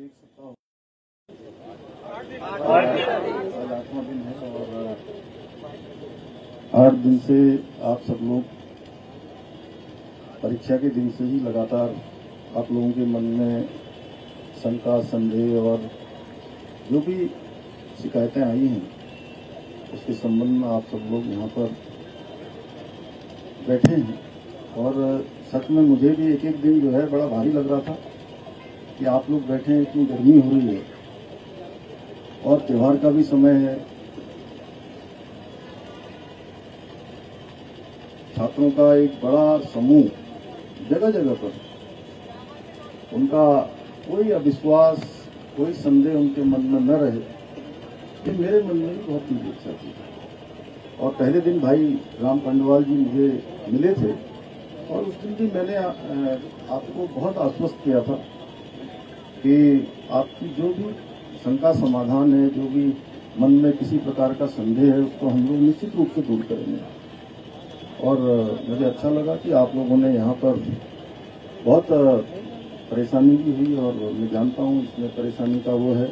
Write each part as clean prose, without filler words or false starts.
एक सप्ताह आज 8वां दिन है और 8 दिन से आप सब लोग परीक्षा के दिन से ही लगातार आप लोगों के मन में शंका, संदेह और जो भी शिकायतें आई हैं उसके संबंध में आप सब लोग यहाँ पर बैठे हैं। और सच में मुझे भी एक एक दिन जो है बड़ा भारी लग रहा था कि आप लोग बैठे हैं, इतनी गर्मी हो रही है और त्योहार का भी समय है। छात्रों का एक बड़ा समूह जगह जगह पर, उनका कोई अविश्वास, कोई संदेह उनके मन में न रहे, ये मेरे मन में भी बहुत ही इच्छा थी। और पहले दिन भाई राम पंडवाल जी मुझे मिले थे और उस दिन भी मैंने आपको बहुत आश्वस्त किया था कि आपकी जो भी शंका समाधान है, जो भी मन में किसी प्रकार का संदेह है, उसको हम लोग निश्चित रूप से दूर करेंगे। और मुझे अच्छा लगा कि आप लोगों ने यहाँ पर बहुत परेशानी भी हुई और मैं जानता हूँ इसमें परेशानी का वो है,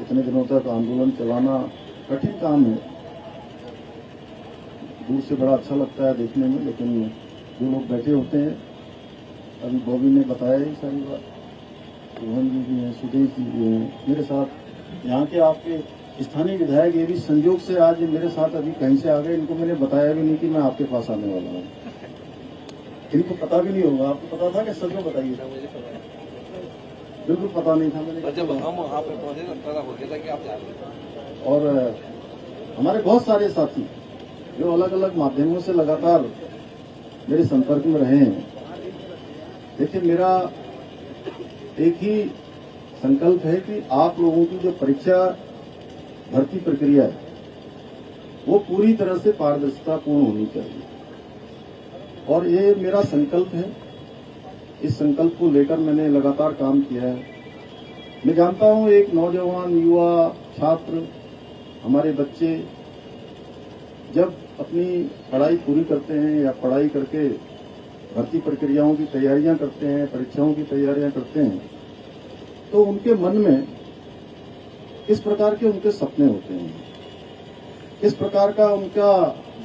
इतने दिनों तक आंदोलन चलाना कठिन काम है। दूर से बड़ा अच्छा लगता है देखने में, लेकिन जो लोग बैठे होते हैं, अभी बॉबी ने बताया ही सारी बात, रोहन जी भी हैं, सुदेश जी भी हैं, मेरे साथ यहाँ के आपके स्थानीय विधायक ये भी संयोग से आज मेरे साथ अभी कहीं से आ गए। इनको मैंने बताया भी नहीं कि मैं आपके पास आने वाला हूँ, इनको पता भी नहीं होगा। आपको पता था कि सच में बताइए? बिल्कुल पता नहीं था। मैंने जब हम वहाँ पे पहुंचे तो हो गया था कि आप जा रहे हैं। और हमारे बहुत सारे साथी जो अलग अलग माध्यमों से लगातार मेरे संपर्क में रहे हैं। देखिए, मेरा एक ही संकल्प है कि आप लोगों की जो परीक्षा भर्ती प्रक्रिया है वो पूरी तरह से पारदर्शितापूर्ण होनी चाहिए और ये मेरा संकल्प है। इस संकल्प को लेकर मैंने लगातार काम किया है। मैं जानता हूं एक नौजवान, युवा, छात्र, हमारे बच्चे जब अपनी पढ़ाई पूरी करते हैं या पढ़ाई करके भर्ती प्रक्रियाओं की तैयारियां करते हैं, परीक्षाओं की तैयारियां करते हैं, तो उनके मन में किस प्रकार के उनके सपने होते हैं, किस प्रकार का उनका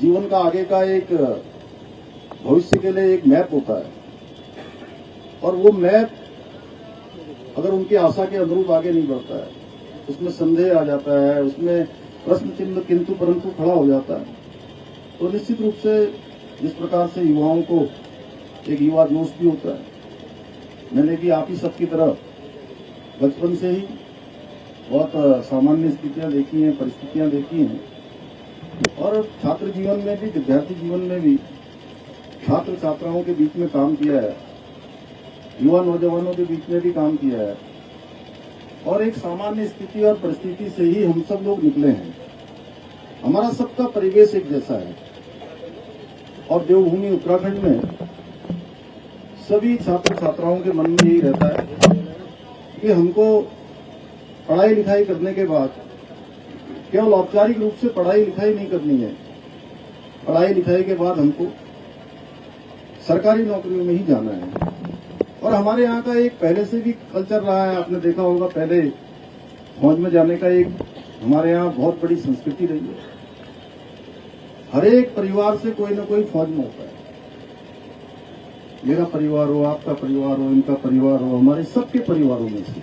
जीवन का आगे का एक भविष्य के लिए एक मैप होता है। और वो मैप अगर उनकी आशा के अनुरूप आगे नहीं बढ़ता है, उसमें संदेह आ जाता है, उसमें प्रश्न चिन्ह किंतु परंतु खड़ा हो जाता है, तो निश्चित रूप से जिस प्रकार से युवाओं को एक युवा जोश भी होता है, मैंने भी आप ही सबकी तरह बचपन से ही बहुत सामान्य स्थितियां देखी हैं, परिस्थितियां देखी हैं और छात्र जीवन में भी, विद्यार्थी जीवन में भी छात्र छात्राओं के बीच में काम किया है, युवा नौजवानों के बीच में भी काम किया है और एक सामान्य स्थिति और परिस्थिति से ही हम सब लोग निकले हैं। हमारा सबका परिवेश एक जैसा है और देवभूमि उत्तराखंड में सभी छात्र छात्राओं के मन में यही रहता है कि हमको पढ़ाई लिखाई करने के बाद केवल औपचारिक रूप से पढ़ाई लिखाई नहीं करनी है। पढ़ाई लिखाई के बाद हमको सरकारी नौकरियों में ही जाना है। और हमारे यहाँ का एक पहले से भी कल्चर रहा है, आपने देखा होगा, पहले फौज में जाने का एक हमारे यहाँ बहुत बड़ी संस्कृति रही है। हर एक परिवार से कोई न कोई फौज में होता है। मेरा परिवार हो, आपका परिवार हो, इनका परिवार हो, हमारे सबके परिवारों में से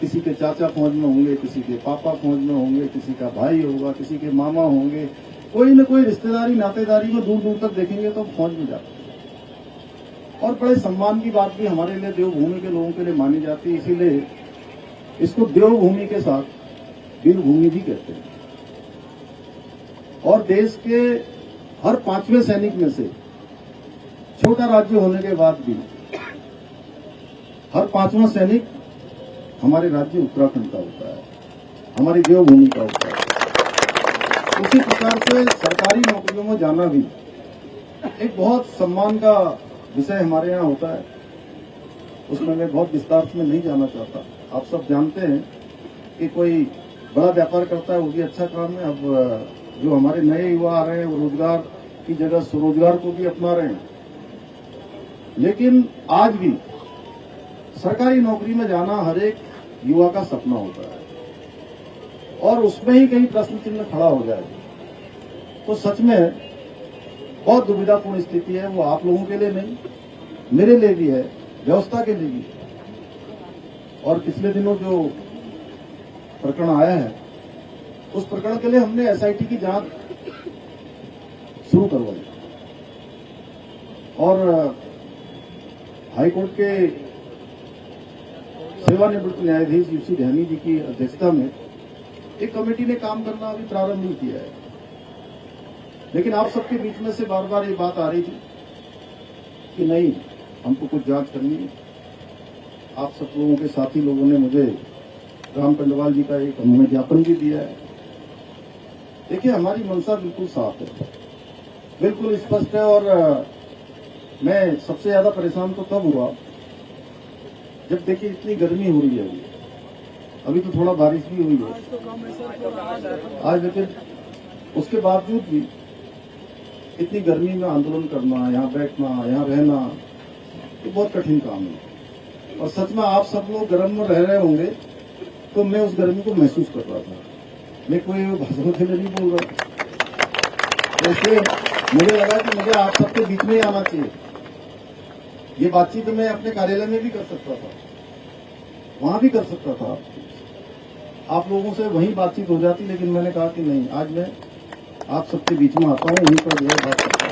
किसी के चाचा फौज में होंगे, किसी के पापा फौज में होंगे, किसी का भाई होगा, किसी के मामा होंगे, कोई न कोई रिश्तेदारी नातेदारी में दूर दूर तक देखेंगे तो फौज में जाते हैं। और बड़े सम्मान की बात भी हमारे लिए देवभूमि के लोगों के लिए मानी जाती है, इसीलिए इसको देवभूमि के साथ वीरभूमि भी कहते हैं। और देश के हर 5वें सैनिक में से, छोटा राज्य होने के बाद भी, हर 5वां सैनिक हमारे राज्य उत्तराखंड का होता है, हमारी देवभूमि का होता है। उसी प्रकार से सरकारी नौकरियों में जाना भी एक बहुत सम्मान का विषय हमारे यहाँ होता है। उसमें मैं बहुत विस्तार में नहीं जाना चाहता। आप सब जानते हैं कि कोई बड़ा व्यापार करता है वो भी अच्छा काम है। अब जो हमारे नए युवा आ रहे हैं वो रोजगार की जगह स्वरोजगार को भी अपना रहे हैं। लेकिन आज भी सरकारी नौकरी में जाना हर एक युवा का सपना होता है, और उसमें ही कहीं प्रश्न चिन्ह खड़ा हो जाए तो सच में बहुत दुविधापूर्ण स्थिति है। वो आप लोगों के लिए नहीं, मेरे लिए भी है, व्यवस्था के लिए भी है। और पिछले दिनों जो प्रकरण आया है, उस प्रकरण के लिए हमने एसआईटी की जांच शुरू करवाई, और हाईकोर्ट के सेवानिवृत्त न्यायाधीश यूसी ध्यानी जी की अध्यक्षता में एक कमेटी ने काम करना अभी प्रारंभ नहीं किया है। लेकिन आप सबके बीच में से बार बार ये बात आ रही थी कि नहीं, हमको कुछ जांच करनी है। आप सब लोगों के साथी लोगों ने मुझे राम कंडवाल जी का एक हमने ज्ञापन भी दिया है। देखिए, हमारी मंशा बिल्कुल साफ है, बिल्कुल स्पष्ट है। और मैं सबसे ज्यादा परेशान तो तब हुआ जब देखिए इतनी गर्मी हो रही है। अभी तो थोड़ा बारिश भी हुई है आज, लेकिन उसके बावजूद भी इतनी गर्मी में आंदोलन करना, यहाँ बैठना, यहाँ रहना, ये बहुत कठिन काम है। और सच में आप सब लोग गर्म में रह रहे होंगे तो मैं उस गर्मी को महसूस कर रहा था। मैं कोई भाषण के लिए नहीं बोल रहा, इसलिए मुझे लगा कि मुझे आप सबके बीच में ही आना चाहिए। ये बातचीत मैं अपने कार्यालय में भी कर सकता था, वहां भी कर सकता था, आप लोगों से वहीं बातचीत हो जाती, लेकिन मैंने कहा कि नहीं, आज मैं आप सबके बीच में आता हूं, वहीं पर जो है बात करता हूं।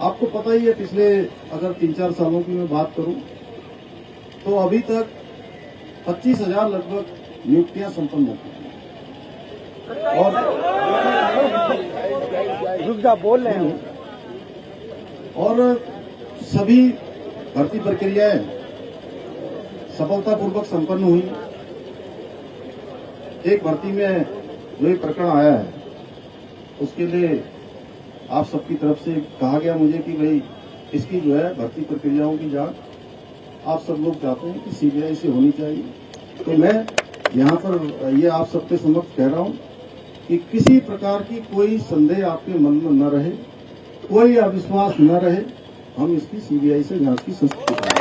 आपको पता ही है, पिछले अगर 3-4 सालों की मैं बात करूं तो अभी तक 25,000 लगभग नियुक्तियां संपन्न हो चुकी हैं। और बोल रहे हैं, और सभी भर्ती प्रक्रियाएं सफलतापूर्वक संपन्न हुई। एक भर्ती में जो ये प्रकरण आया है, उसके लिए आप सबकी तरफ से कहा गया मुझे कि भाई इसकी जो है भर्ती प्रक्रियाओं की जांच आप सब लोग चाहते हैं कि सीबीआई से होनी चाहिए। तो मैं यहाँ पर ये आप सबके समक्ष कह रहा हूँ कि किसी प्रकार की कोई संदेह आपके मन में न रहे, कोई अविश्वास न रहे, हम इसकी सीबीआई से जांच की संस्कृति करें।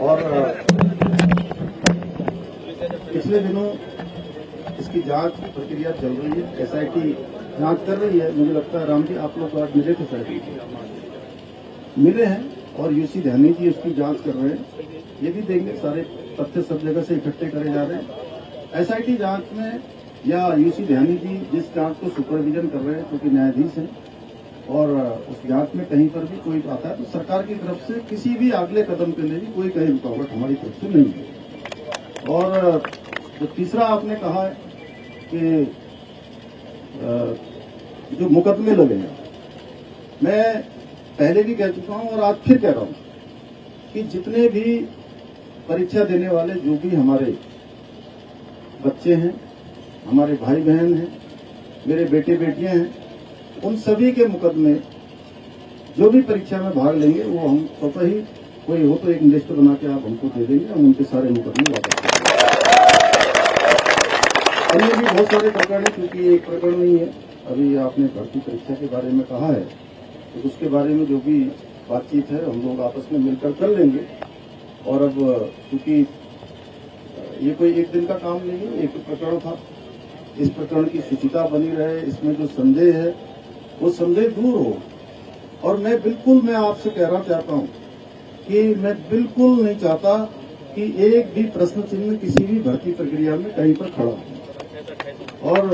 और पिछले दिनों इसकी जांच की प्रक्रिया चल रही है, एसआईटी जांच कर रही है। मुझे लगता है राम जी आप लोग आज मिले थे, मिले हैं, और यूसी ध्यानी जी उसकी जांच कर रहे हैं। ये भी देंगे, सारे तथ्य सब जगह से इकट्ठे करे जा रहे हैं। एसआईटी जांच में या यूसी ध्यानी जी जिस जांच को सुपरविजन कर रहे हैं, क्योंकि न्यायाधीश हैं, और उस जांच में कहीं पर भी कोई आता है तो सरकार की तरफ से किसी भी अगले कदम के लिए भी कोई कहीं रुकावट हमारी तरफ से नहीं है। और जो तीसरा आपने कहा है कि जो मुकदमे लगे हैं, मैं पहले भी कह चुका हूं और आज फिर कह रहा हूं कि जितने भी परीक्षा देने वाले जो भी हमारे बच्चे हैं, हमारे भाई बहन हैं, मेरे बेटे बेटियां हैं, उन सभी के मुकदमे जो भी परीक्षा में भाग लेंगे वो हम स्वतः ही, कोई हो तो एक लिस्ट बना के आप हमको दे देंगे, हम उनके सारे मुकदमे वापस करेंगे। अन्य भी बहुत सारे प्रकरण है, क्योंकि एक प्रकरण नहीं है। अभी आपने भर्ती परीक्षा के बारे में कहा है, तो उसके बारे में जो भी बातचीत है हम लोग आपस में मिलकर कर लेंगे। और अब क्योंकि ये कोई एक दिन का काम नहीं है, एक प्रकरण था, इस प्रकरण की शुचिता बनी रहे, इसमें जो संदेह है वो संदेह दूर हो। और मैं आपसे कहना चाहता हूं कि मैं बिल्कुल नहीं चाहता कि एक भी प्रश्न चिन्ह किसी भी भर्ती प्रक्रिया में कहीं पर खड़ा हो। और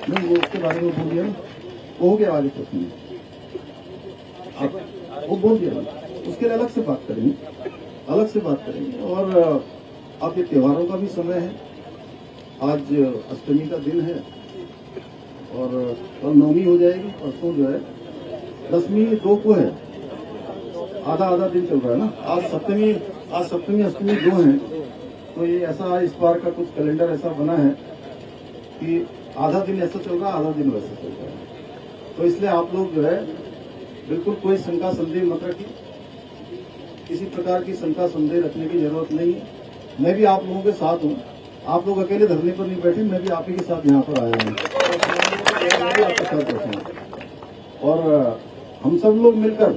मैं वो उसके बारे में बोल दिया, हो गया वाले प्रश्न, वो बोल दिया, उसके लिए अलग से बात करेंगे। और अब ये त्योहारों का भी समय है, आज अष्टमी का दिन है और कल नवमी हो जाएगी, परसों जो है दसवीं 2 को है, आधा दिन चल रहा है ना। आज सप्तमी अष्टमी 2 है, तो ये ऐसा इस बार का कुछ कैलेंडर ऐसा बना है कि आधा दिन ऐसा चल रहा है, आधा दिन वैसा चल रहा है। तो इसलिए आप लोग जो है बिल्कुल कोई शंका संदेह मत रखिए। किसी प्रकार की शंका संदेह रखने की जरूरत नहीं है। मैं भी आप लोगों के साथ हूँ। आप लोग अकेले धरने पर नहीं बैठे, मैं भी आप ही के साथ यहाँ पर आया हूँ, आपके साथ बैठा हूँ। और हम सब लोग मिलकर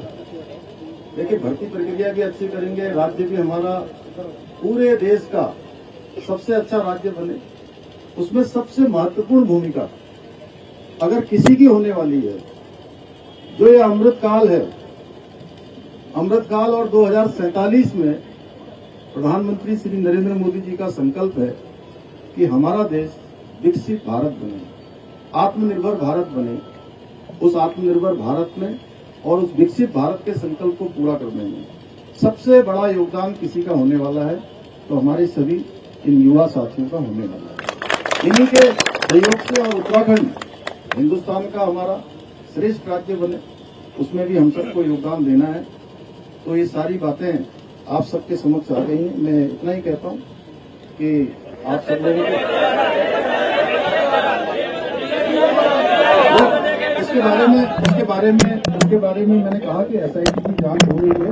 देखिए भर्ती प्रक्रिया भी अच्छी करेंगे, राज्य भी हमारा पूरे देश का सबसे अच्छा राज्य बने। उसमें सबसे महत्वपूर्ण भूमिका अगर किसी की होने वाली है, जो ये अमृतकाल है, अमृतकाल और 2047 में प्रधानमंत्री श्री नरेंद्र मोदी जी का संकल्प है कि हमारा देश विकसित भारत बने, आत्मनिर्भर भारत बने। उस आत्मनिर्भर भारत में और उस विकसित भारत के संकल्प को पूरा करने में सबसे बड़ा योगदान किसी का होने वाला है तो हमारे सभी इन युवा साथियों का होने वाला है। इन्हीं के सहयोग से और उत्तराखंड हिंदुस्तान का हमारा श्रेष्ठ राज्य बने, उसमें भी हम सबको योगदान देना है। तो ये सारी बातें आप सबके समक्ष आ गई हैं। मैं इतना ही कहता हूं कि आप सब लोगों को इसके बारे में मैंने कहा कि एसआईटी की जांच हो रही है।